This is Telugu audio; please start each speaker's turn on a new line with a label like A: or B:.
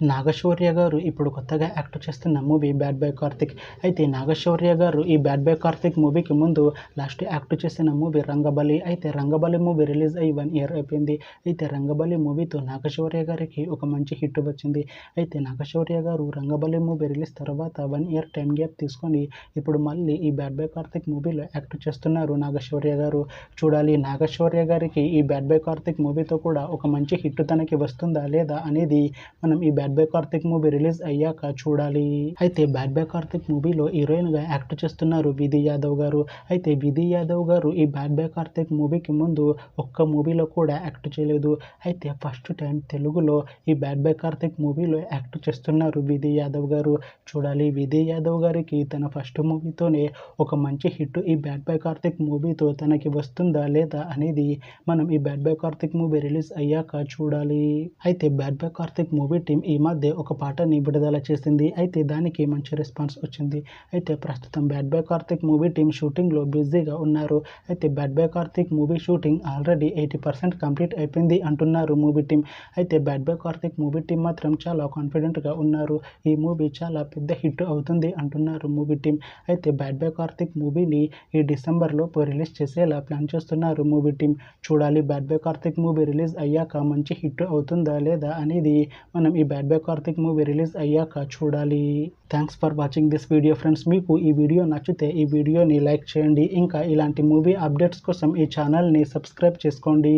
A: నాగశౌర్య గారు ఇప్పుడు కొత్తగా యాక్ట్ చేస్తున్న మూవీ 'బ్యాడ్ బాయ్ కార్తిక్'. అయితే నాగశౌర్య గారు ఈ 'బ్యాడ్ బాయ్ కార్తిక్' మూవీకి ముందు లాస్ట్ యాక్ట్ చేసిన మూవీ 'రంగబలి'. అయితే 'రంగబలి' మూవీ రిలీజ్ అయ్యి 1 ఇయర్ అయిపోయింది. అయితే 'రంగబలి' మూవీతో నాగశౌర్య గారికి ఒక మంచి హిట్ వచ్చింది. అయితే నాగశౌర్య గారు 'రంగబలి' మూవీ రిలీజ్ తర్వాత 1 ఇయర్ టైం గ్యాప్ తీసుకొని ఇప్పుడు మళ్ళీ ఈ 'బ్యాడ్ బాయ్ కార్తిక్' మూవీలో యాక్ట్ చేస్తున్నారు నాగశౌర్య గారు. చూడాలి నాగశౌర్య గారికి ఈ 'బ్యాడ్ బాయ్ కార్తిక్' మూవీతో కూడా ఒక మంచి హిట్ తనకి వస్తుందా లేదా అనేది మనం ఈ 'bad boy Karthik' movie release అయ్యాక చూడాలి. అయితే 'బ్యాడ్ బాయ్ కార్తిక్' మూవీలో హీరోయిన్గా యాక్ట్ చేస్తున్నారు విధి యాదవ్ గారు. అయితే విధి యాదవ్ గారు ఈ 'బ్యాడ్ బాయ్ కార్తిక్' మూవీకి ముందు ఒక్క మూవీలో కూడా యాక్ట్ చేయలేదు. అయితే ఫస్ట్ టైం తెలుగులో ఈ 'బ్యాడ్ బాయ్ కార్తిక్' మూవీలో యాక్ట్ చేస్తున్నారు విధి యాదవ్ గారు. చూడాలి విధి యాదవ్ గారికి తన ఫస్ట్ మూవీతోనే ఒక మంచి హిట్ ఈ 'బ్యాడ్ బాయ్ కార్తిక్' మూవీతో తనకి వస్తుందా లేదా అనేది మనం ఈ 'bad boy Karthik' movie release అయ్యాక చూడాలి. అయితే 'bad boy Karthik' movie team ఈ మధ్య ఒక పాటని విడుదల చేసింది. అయితే దానికి మంచి రెస్పాన్స్ వచ్చింది. అయితే ప్రస్తుతం 'bad boy Karthik' movie team షూటింగ్లో బిజీగా ఉన్నారు. అయితే 'bad boy Karthik' movie shooting already 80% complete అయిపోయింది అంటున్నారు మూవీ టీం. అయితే 'bad boy Karthik' movie team మాత్రం చాలా కాన్ఫిడెంట్గా ఉన్నారు. ఈ మూవీ చాలా పెద్ద హిట్ అవుతుంది అంటున్నారు మూవీ టీం. అయితే 'బ్యాడ్ బాయ్ కార్తిక్' మూవీని ఈ డిసెంబర్లోపు రిలీజ్ చేసేలా ప్లాన్ చేస్తున్నారు మూవీ టీం. చూడాలి 'bad boy Karthik' movie release అయ్యాక మంచి హిట్ అవుతుందా లేదా అనేది మనం ఈ 'bad boy Karthik' movie release అయ్యాక చూడాలి. Thanks for watching this video friends. మీకు ఈ వీడియో నచ్చితే ఈ వీడియోని లైక్ చేయండి. ఇంకా ఇలాంటి మూవీ అప్డేట్స్ కోసం ఈ ఛానల్ని సబ్స్క్రైబ్ చేసుకోండి.